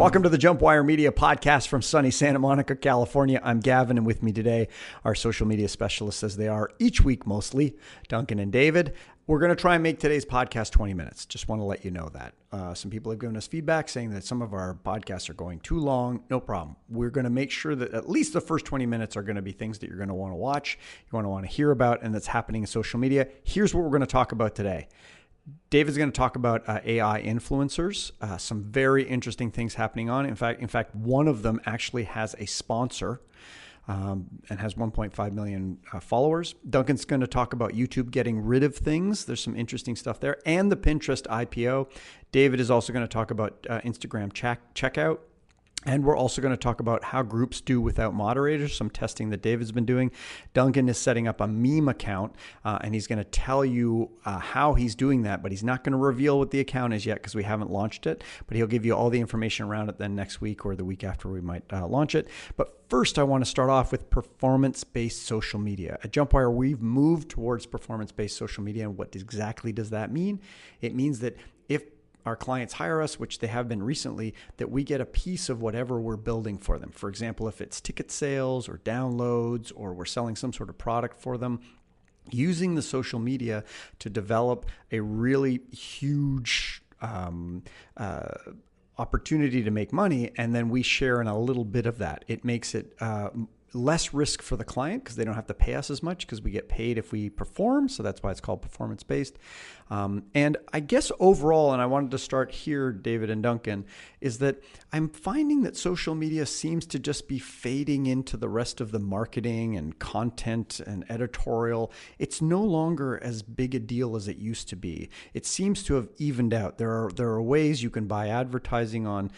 Welcome to the JumpwireMedia podcast from sunny Santa Monica, California. I'm Gavin, and with me today are social media specialists, as they are each week mostly, Duncan and David. We're going to try and make today's podcast 20 minutes. Just want to let you know that. Some people have given us feedback saying that some of our podcasts are going too long. No problem. We're going to make sure that at least the first 20 minutes are going to be things that you're going to want to watch, you want to hear about, and that's happening in social media. Here's what we're going to talk about today. David's going to talk about AI influencers, some very interesting things happening on. In fact, one of them actually has a sponsor and has 1.5 million followers. Duncan's going to talk about YouTube getting rid of things. There's some interesting stuff there, and the Pinterest IPO. David is also going to talk about Instagram checkout. And we're also going to talk about how groups do without moderators, some testing that David's been doing. Duncan is setting up a meme account, and he's going to tell you how he's doing that, but he's not going to reveal what the account is yet because we haven't launched it. But he'll give you all the information around it then next week or the week after we might launch it. But first, I want to start off with performance-based social media. At Jumpwire, we've moved towards performance-based social media, and what exactly does that mean? It means that if our clients hire us, which they have been recently, that we get a piece of whatever we're building for them. For example, if it's ticket sales or downloads, or we're selling some sort of product for them, using the social media to develop a really huge opportunity to make money, and then we share in a little bit of that. It makes it less risk for the client because they don't have to pay us as much because we get paid if we perform. So that's why it's called performance-based. And I guess overall, and I wanted to start here, David and Duncan, is that I'm finding that social media seems to just be fading into the rest of the marketing and content and editorial. It's no longer as big a deal as it used to be. It seems to have evened out. There are ways you can buy advertising on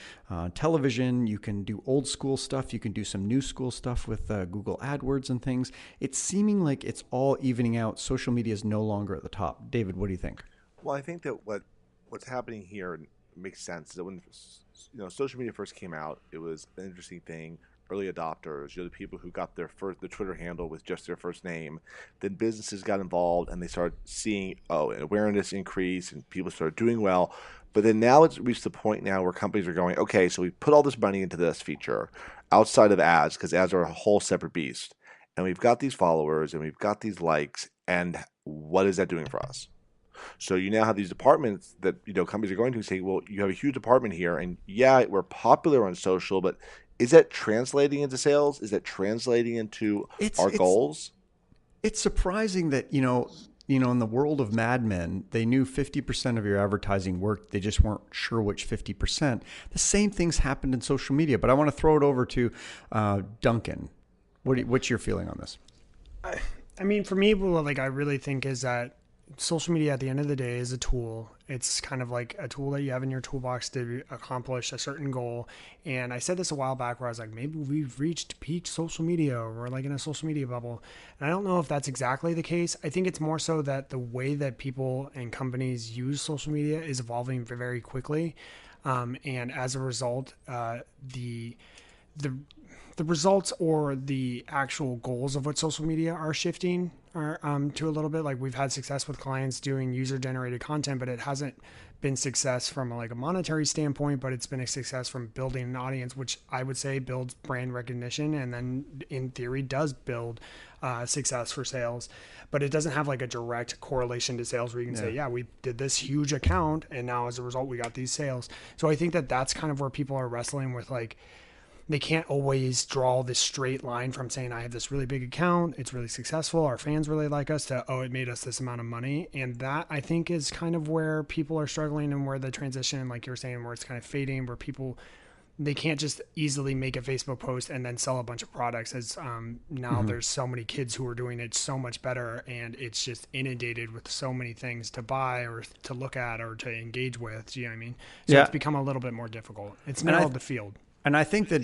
television. You can do old school stuff. You can do some new school stuff with Google AdWords and things. It's seeming like it's all evening out. Social media is no longer at the top. David, what do you think? Well, I think that what's happening here makes sense. That when social media first came out, it was an interesting thing. Early adopters, the people who got the Twitter handle with just their first name. Then businesses got involved and they started seeing an awareness increase and people started doing well. But then now it's reached the point now where companies are going, okay, so we put all this money into this feature outside of ads, because ads are a whole separate beast. And we've got these followers and we've got these likes, and what is that doing for us? So you now have these departments that companies are going to say, well, you have a huge department here, and yeah, we're popular on social, but is that translating into sales? Is that translating into our goals? It's surprising that in the world of Mad Men, they knew 50% of your advertising worked. They just weren't sure which 50%. The same things happened in social media. But I want to throw it over to Duncan. What's your feeling on this? I mean, for me, I really think is that social media at the end of the day is a tool. It's kind of like a tool that you have in your toolbox to accomplish a certain goal. And I said this a while back where I was like, maybe we've reached peak social media, or we're like in a social media bubble. And I don't know if that's exactly the case. I think it's more so that the way that people and companies use social media is evolving very quickly. And as a result, the results or the actual goals of what social media are shifting to a little bit. Like, we've had success with clients doing user-generated content, but it hasn't been success from a monetary standpoint, but it's been a success from building an audience, which I would say builds brand recognition, and then in theory does build success for sales. But it doesn't have a direct correlation to sales where you can say, yeah, we did this huge account and now as a result we got these sales. So I think that that's kind of where people are wrestling with, they can't always draw this straight line from saying, I have this really big account, it's really successful, our fans really like us, to, it made us this amount of money. And that, I think, is kind of where people are struggling, and where the transition, like you were saying, where it's kind of fading, where people, they can't just easily make a Facebook post and then sell a bunch of products, as now there's so many kids who are doing it so much better, and it's just inundated with so many things to buy or to look at or to engage with. Do you know what I mean? So it's become a little bit more difficult. It's narrowed the field. And I think that,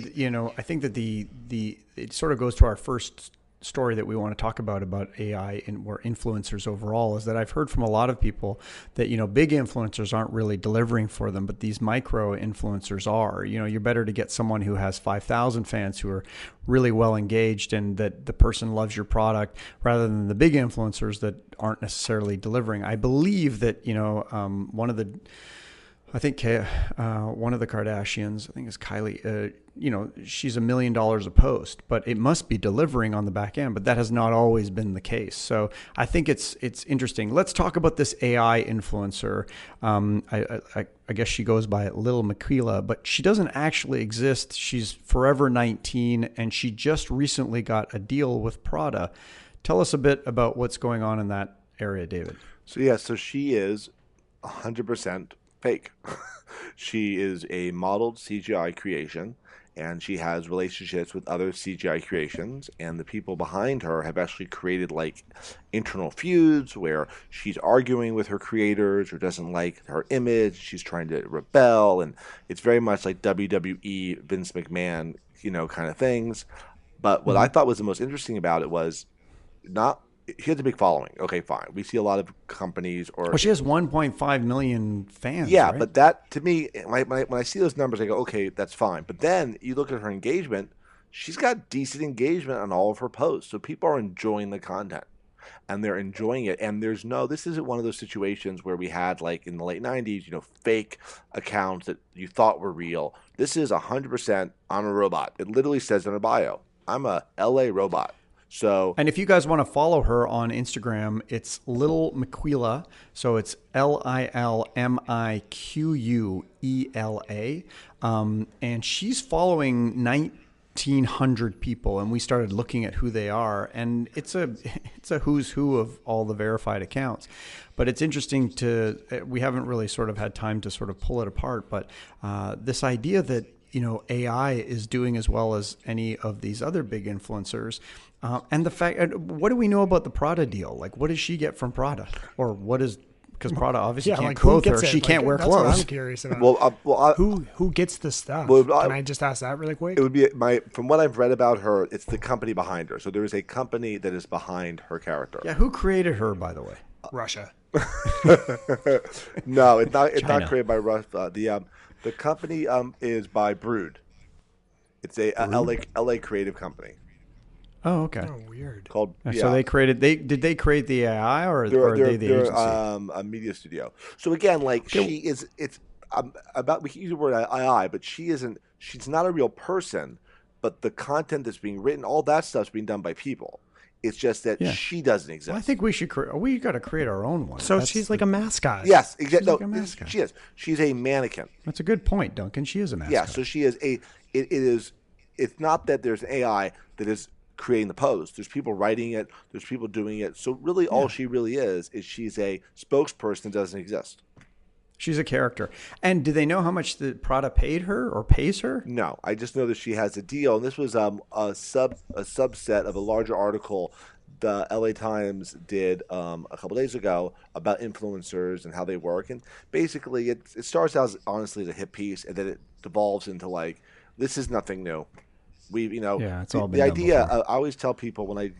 it sort of goes to our first story that we want to talk about AI or influencers overall, is that I've heard from a lot of people that, big influencers aren't really delivering for them, but these micro influencers are. You're better to get someone who has 5,000 fans who are really well engaged and that the person loves your product, rather than the big influencers that aren't necessarily delivering. I believe that, one of the I think one of the Kardashians, I think it's Kylie, she's $1 million a post, but it must be delivering on the back end, but that has not always been the case. So I think it's interesting. Let's talk about this AI influencer. I guess she goes by Lil Miquela, but she doesn't actually exist. She's forever 19, and she just recently got a deal with Prada. Tell us a bit about what's going on in that area, David. So she is 100% fake. She is a modeled CGI creation, and she has relationships with other CGI creations, and the people behind her have actually created like internal feuds where she's arguing with her creators or doesn't like her image. She's trying to rebel, and it's very much like WWE Vince McMahon, kind of things. But what I thought was the most interesting about it was not. She has a big following. Okay, fine. We see a lot of companies Well, she has 1.5 million fans. Yeah, right? but that, to me, when I see those numbers, I go, okay, that's fine. But then you look at her engagement, she's got decent engagement on all of her posts. So people are enjoying the content, and they're enjoying it. And this isn't one of those situations where we had, like, in the late 90s, fake accounts that you thought were real. This is 100% I'm a robot. It literally says in her bio, I'm a LA robot. So, and if you guys want to follow her on Instagram, it's Lil Miquela. So it's LILMIQUELA. And she's following 1,900 people. And we started looking at who they are. And it's a who's who of all the verified accounts. But it's interesting we haven't really sort of had time to sort of pull it apart. But this idea that, AI is doing as well as any of these other big influencers. And the fact, what do we know about the Prada deal? Like, what does she get from Prada? Or what is, because Prada obviously can't clothe her. She can't wear clothes. What I'm curious about. Who gets the stuff? Can I just ask that really quick? It would be from what I've read about her, it's the company behind her. So there is a company that is behind her character. Yeah, who created her, by the way? Russia. No, it's not created by Russia. The company is by Brood. It's a LA creative company. Oh, okay. Oh, weird. Called. Yeah. So did they create the AI or are they the agency? A media studio. So again, like she is. It's we can use the word AI, but she isn't. She's not a real person. But the content that's being written, all that stuff's being done by people. It's just that she doesn't exist. Well, I think we got to create our own one. So she's like a mascot. Yes, exactly. She's like a mascot. She is. She's a mannequin. That's a good point, Duncan. She is a mascot. Yeah. So she is a. It is. It's not that there's an AI that is creating the post. There's people writing it. There's people doing it. So really, all she really is she's a spokesperson that doesn't exist. She's a character. And do they know how much the Prada paid her or pays her? No, I just know that she has a deal, and this was a subset of a larger article the LA Times did a couple days ago about influencers and how they work. And basically, it starts out honestly as a hit piece, and then it devolves into like, this is nothing new. It's all been the idea. before. I always tell people when I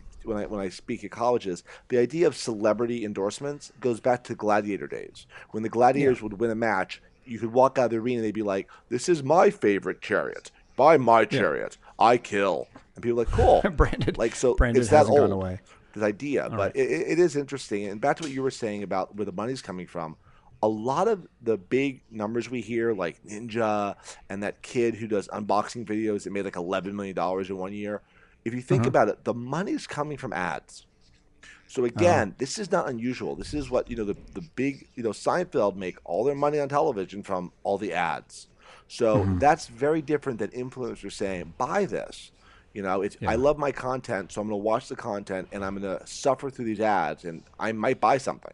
speak at colleges, the idea of celebrity endorsements goes back to gladiator days. When the gladiators would win a match, you could walk out of the arena and they'd be like, "This is my favorite chariot. Buy my chariot. I kill." And people are like, "Cool." Branded. Branded it's that hasn't old. Gone away. This idea, but right. it is interesting. And back to what you were saying about where the money's coming from. A lot of the big numbers we hear, like Ninja and that kid who does unboxing videos that made like $11 million in 1 year. If you think about it, the money's coming from ads. So again, this is not unusual. This is what, the big, Seinfeld make all their money on television from all the ads. So that's very different than influencers saying, buy this. I love my content, so I'm going to watch the content and I'm going to suffer through these ads and I might buy something.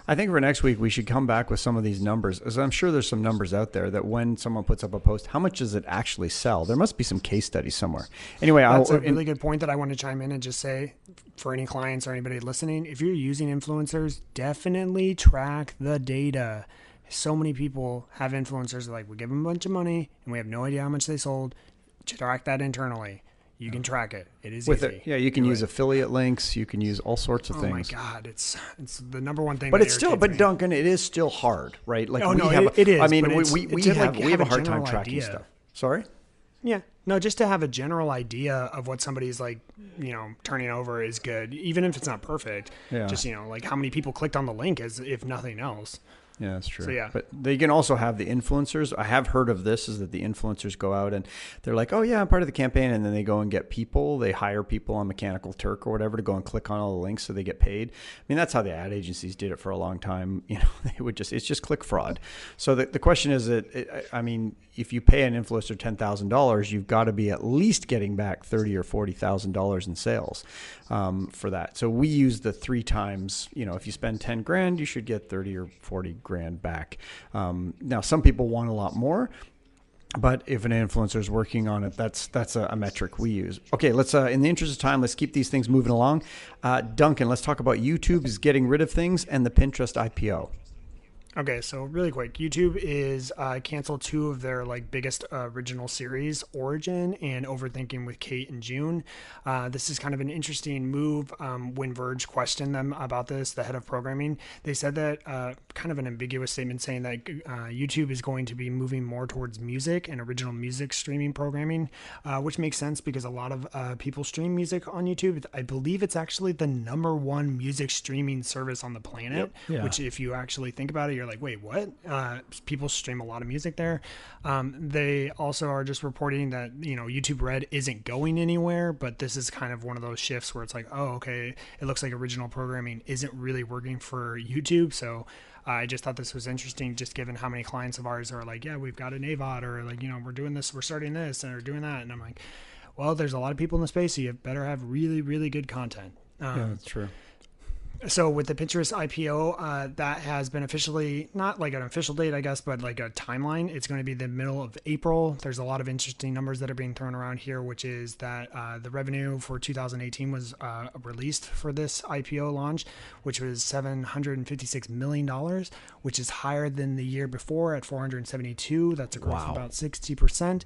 I think for next week, we should come back with some of these numbers, as I'm sure there's some numbers out there that when someone puts up a post, how much does it actually sell? There must be some case studies somewhere. Anyway, that's a really good point that I want to chime in and just say for any clients or anybody listening, if you're using influencers, definitely track the data. So many people have influencers that we give them a bunch of money and we have no idea how much they sold. Track that internally. You can track it. It is easy. You can use affiliate links. You can use all sorts of things. Oh my God, it's the number one thing. But it's still, Duncan, it is still hard, right? Like it is. I mean, we have a hard time tracking stuff. Sorry. Yeah. No, just to have a general idea of what somebody's turning over is good, even if it's not perfect. Yeah. Just how many people clicked on the link, as if nothing else. Yeah, that's true. So, yeah. But they can also have the influencers. I have heard of this, is that the influencers go out and they're like, oh, yeah, I'm part of the campaign. And then they go and get people. They hire people on Mechanical Turk or whatever to go and click on all the links so they get paid. I mean, that's how the ad agencies did it for a long time. You know, it's just click fraud. So the question is that, I mean, if you pay an influencer $10,000, you've got to be at least getting back $30,000 or $40,000 in sales for that. So we use the 3 times, you know, if you spend 10 grand, you should get 30 or 40 grand back. Now, some people want a lot more, but if an influencer is working on it, that's a metric we use. Okay, let's in the interest of time, let's keep these things moving along. Duncan, let's talk about YouTube is getting rid of things and the Pinterest IPO. Okay, so really quick, YouTube is canceled 2 of their like biggest original series, Origin and Overthinking with Kate and June. This is kind of an interesting move. When Verge questioned them about this, the head of programming, they said that kind of an ambiguous statement saying that YouTube is going to be moving more towards music and original music streaming programming, which makes sense because a lot of people stream music on YouTube. I believe it's actually the #1 music streaming service on the planet, which if you actually think about it, you're like, wait, what? People stream a lot of music there. They also are just reporting that, you know, YouTube Red isn't going anywhere, but this is kind of one of those shifts where it's like, oh, okay, it looks like original programming isn't really working for YouTube. So I just thought this was interesting, just given how many clients of ours are like, yeah, we've got an AVOD, or like, you know, we're doing this, we're starting this, and we're doing that. And I'm like, well, there's a lot of people in the space, so you better have really, really good content. Yeah, that's true. So with the Pinterest IPO, that has been officially, not like an official date, I guess, but like a timeline. It's going to be the middle of April. There's a lot of interesting numbers that are being thrown around here, which is that the revenue for 2018 was released for this IPO launch, which was $756 million, which is higher than the year before at 472. That's a growth of about 60%.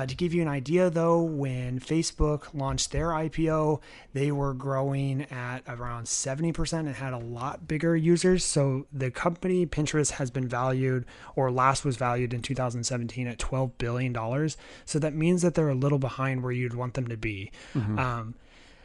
To give you an idea, though, when Facebook launched their IPO, they were growing at around 70% and had a lot bigger users. So the company Pinterest has been valued, or last was valued in 2017 at $12 billion. So that means that they're a little behind where you'd want them to be. Mm-hmm.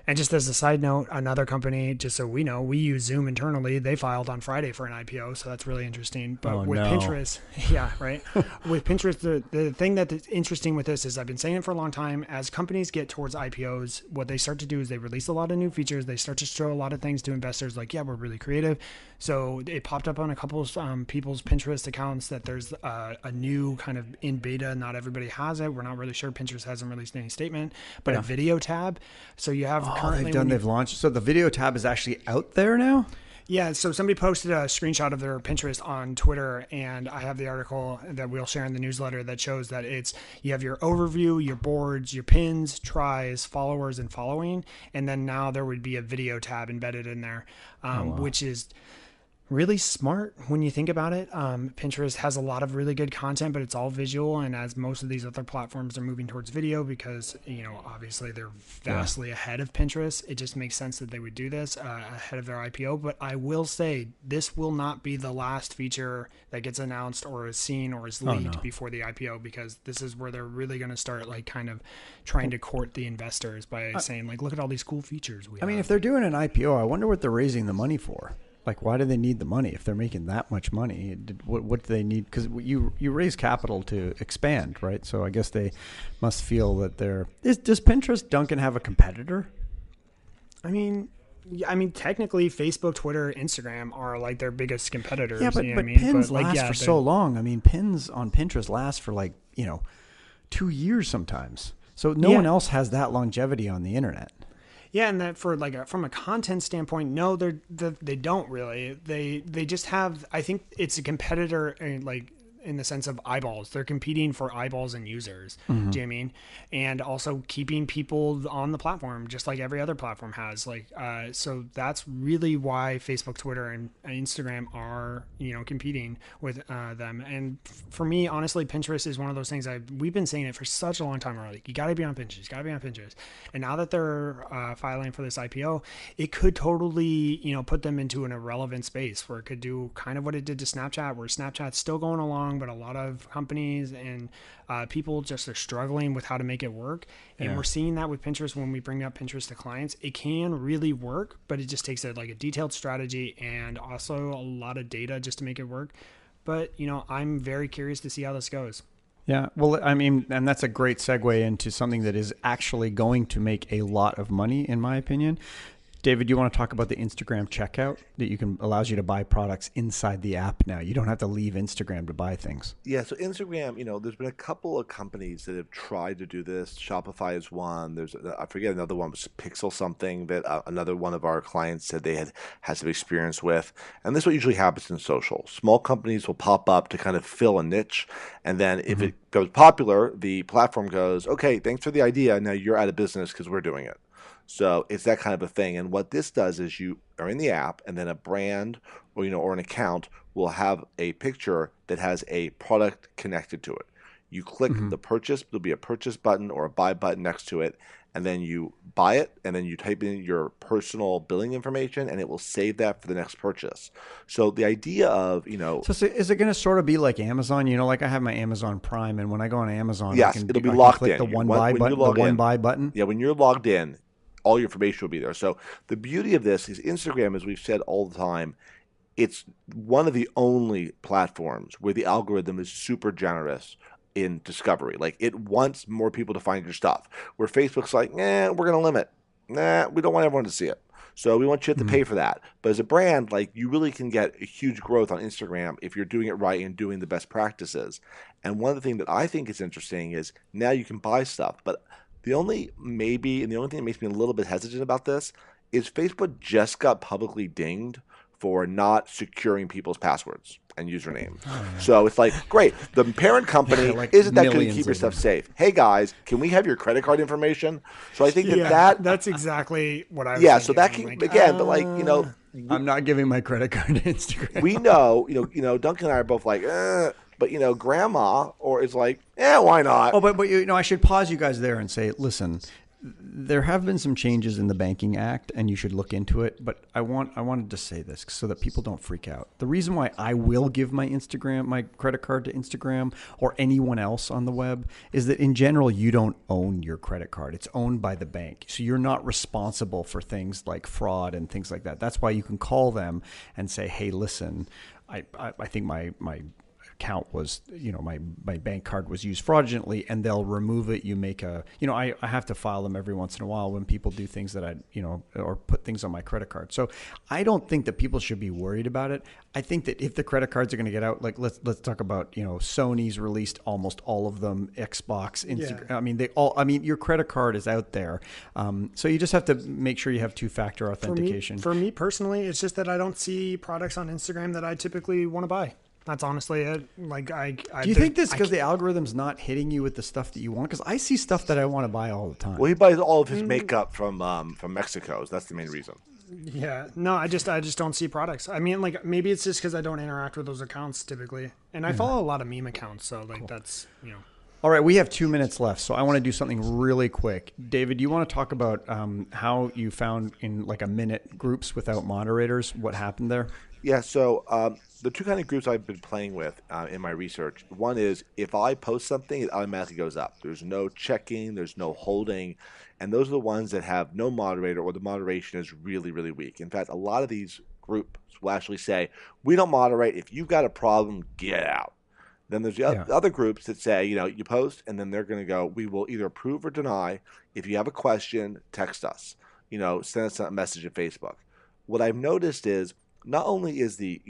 And just as a side note, another company, just so we know, we use Zoom internally. They filed on Friday for an IPO, so that's really interesting. But Pinterest, yeah, right. With Pinterest, the thing that's interesting with this is, I've been saying it for a long time, as companies get towards IPOs, what they start to do is they release a lot of new features. They start to show a lot of things to investors like, yeah, we're really creative. So it popped up on a couple of people's Pinterest accounts that there's a new kind of in beta. Not everybody has it. We're not really sure. Pinterest hasn't released any statement, but a video tab. So you have they've launched. So the video tab is actually out there now? Yeah, so somebody posted a screenshot of their Pinterest on Twitter, and I have the article that we'll share in the newsletter that shows that you have your overview, your boards, your pins, tries, followers, and following, and then now there would be a video tab embedded in there, which is really smart when you think about it. Pinterest has a lot of really good content, but it's all visual. And as most of these other platforms are moving towards video, because, you know, obviously they're vastly ahead of Pinterest, it just makes sense that they would do this ahead of their IPO. But I will say, this will not be the last feature that gets announced or is seen or is leaked before the IPO, because this is where they're really going to start like kind of trying to court the investors by saying like, look at all these cool features we have. I mean, if they're doing an IPO, I wonder what they're raising the money for. Like, why do they need the money if they're making that much money? What do they need? Because you raise capital to expand, right? So I guess they must feel that does Pinterest, Duncan, have a competitor? I mean, technically, Facebook, Twitter, Instagram are like their biggest competitors. Yeah, but pins last for so long. I mean, pins on Pinterest last for 2 years sometimes. So no one else has that longevity on the internet. Yeah, and that for from a content standpoint, no, they don't really. They just have. I think it's a competitor, in the sense of eyeballs. They're competing for eyeballs and users. Mm-hmm. Do you know what I mean? And also keeping people on the platform, just like every other platform has. So that's really why Facebook, Twitter, and Instagram are competing with them. And for me, honestly, Pinterest is one of those things. We've been saying it for such a long time already. You got to be on Pinterest. You got to be on Pinterest. And now that they're filing for this IPO, it could totally put them into an irrelevant space where it could do kind of what it did to Snapchat, where Snapchat's still going along wrong, but a lot of companies and people just are struggling with how to make it work. And we're seeing that with Pinterest when we bring up Pinterest to clients. It can really work, but it just takes a detailed strategy and also a lot of data just to make it work. But, I'm very curious to see how this goes. Yeah, well, I mean, and that's a great segue into something that is actually going to make a lot of money, in my opinion. David, you want to talk about the Instagram checkout that allows you to buy products inside the app now? You don't have to leave Instagram to buy things. Yeah, so Instagram, there's been a couple of companies that have tried to do this. Shopify is one. I forget another one, was Pixel something that another one of our clients said they had some experience with. And this is what usually happens in social. Small companies will pop up to kind of fill a niche, and then if it goes popular, the platform goes, okay, thanks for the idea. Now you're out of business because we're doing it. So it's that kind of a thing. And what this does is you are in the app, and then a brand or an account will have a picture that has a product connected to it. You click the purchase, there'll be a purchase button or a buy button next to it, and then you buy it, and then you type in your personal billing information, and it will save that for the next purchase. So the idea of, So is it going to sort of be like Amazon? Like I have my Amazon Prime, and when I go on Amazon, yes, it'll be locked in. The one buy button. Yeah, when you're logged in, all your information will be there. So the beauty of this is Instagram, as we've said all the time, it's one of the only platforms where the algorithm is super generous in discovery. Like, it wants more people to find your stuff. Where Facebook's like, we're going to limit. We don't want everyone to see it. So we want you to pay for that. But as a brand, you really can get a huge growth on Instagram if you're doing it right and doing the best practices. And one of the things that I think is interesting is now you can buy stuff, but the only thing that makes me a little bit hesitant about this is Facebook just got publicly dinged for not securing people's passwords and username. So it's like, great, the parent company isn't that going to keep your stuff safe? Hey guys, can we have your credit card information? So I think that's exactly what I was thinking. So that can I'm not giving my credit card to Instagram. We know, Duncan and I are both like, but grandma is like, why not? Oh, but I should pause you guys there and say, listen, there have been some changes in the Banking Act, and you should look into it. But I wanted to say this so that people don't freak out. The reason why I will give my credit card to Instagram or anyone else on the web is that in general, you don't own your credit card. It's owned by the bank. So you're not responsible for things like fraud and things like that. That's why you can call them and say, hey, listen, I think my account was, my bank card was used fraudulently, and they'll remove it. You make I have to file them every once in a while when people do things that or put things on my credit card. So I don't think that people should be worried about it. I think that if the credit cards are going to get out, let's talk about, Sony's released almost all of them, Xbox, Instagram. Your credit card is out there. So you just have to make sure you have two-factor authentication. For me personally, it's just that I don't see products on Instagram that I typically want to buy. That's honestly it. Do you think this because the algorithm's not hitting you with the stuff that you want? Because I see stuff that I want to buy all the time. Well, he buys all of his makeup from Mexico. So that's the main reason. Yeah. No, I just don't see products. I mean, maybe it's just because I don't interact with those accounts typically, and I follow a lot of meme accounts. So cool. That's All right, we have 2 minutes left, so I want to do something really quick. David, you want to talk about how you found in a minute groups without moderators? What happened there? Yeah, so the two kind of groups I've been playing with in my research, one is if I post something, it automatically goes up. There's no checking, there's no holding, and those are the ones that have no moderator or the moderation is really, really weak. In fact, a lot of these groups will actually say, we don't moderate. If you've got a problem, get out. Then there's the other groups that say, you post, and then they're going to go, we will either approve or deny. If you have a question, text us. Send us a message at Facebook. What I've noticed is not only is the,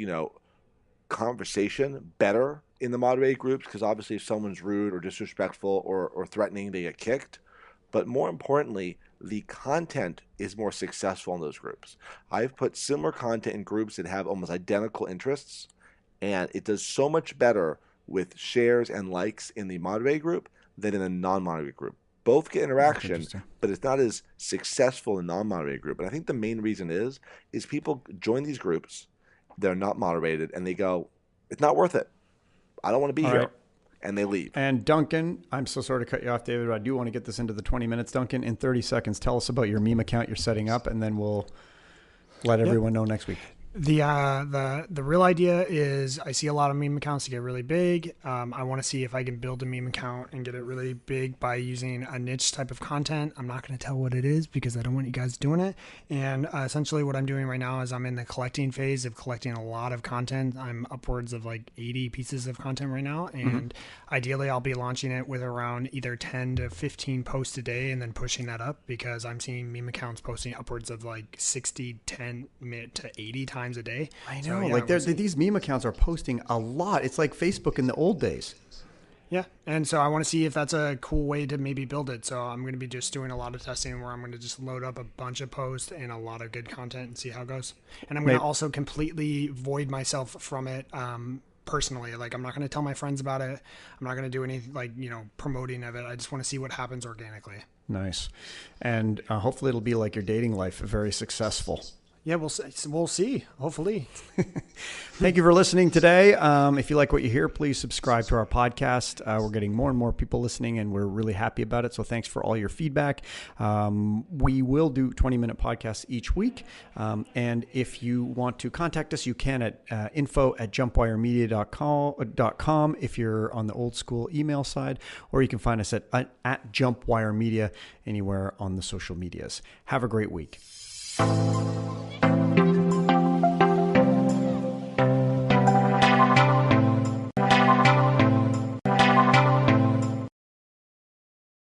conversation better in the moderated groups, because obviously if someone's rude or disrespectful or threatening, they get kicked. But more importantly, the content is more successful in those groups. I've put similar content in groups that have almost identical interests, and it does so much better with shares and likes in the moderated group than in a non-moderated group. Both get interaction, but it's not as successful in the non-moderated group. And I think the main reason is people join these groups, they're not moderated, and they go, it's not worth it. I don't want to be here. Right. And they leave. And Duncan, I'm so sorry to cut you off, David, but I do want to get this into the 20 minutes. Duncan, in 30 seconds, tell us about your meme account you're setting up, and then we'll let everyone know next week. The real idea is I see a lot of meme accounts get really big. I want to see if I can build a meme account and get it really big by using a niche type of content. I'm not going to tell what it is because I don't want you guys doing it. And essentially what I'm doing right now is I'm in the collecting phase of collecting a lot of content. I'm upwards of like 80 pieces of content right now. And ideally I'll be launching it with around either 10 to 15 posts a day and then pushing that up because I'm seeing meme accounts posting upwards of like 60, 10 to 80 times a day. I know, so, yeah, these meme accounts are posting a lot. It's like Facebook in the old days. Yeah, and so I want to see if that's a cool way to maybe build it. So I'm going to be just doing a lot of testing where I'm going to just load up a bunch of posts and a lot of good content and see how it goes. And I'm going to also completely void myself from it personally. Like I'm not going to tell my friends about it. I'm not going to do any promoting of it. I just want to see what happens organically. Nice. And hopefully it'll be like your dating life, very successful. Yeah, we'll see. Hopefully. Thank you for listening today. If you like what you hear, please subscribe to our podcast. We're getting more and more people listening, and we're really happy about it. So thanks for all your feedback. We will do 20-minute podcasts each week. And if you want to contact us, you can at info@JumpwireMedia.com if you're on the old school email side, or you can find us at JumpwireMedia anywhere on the social medias. Have a great week.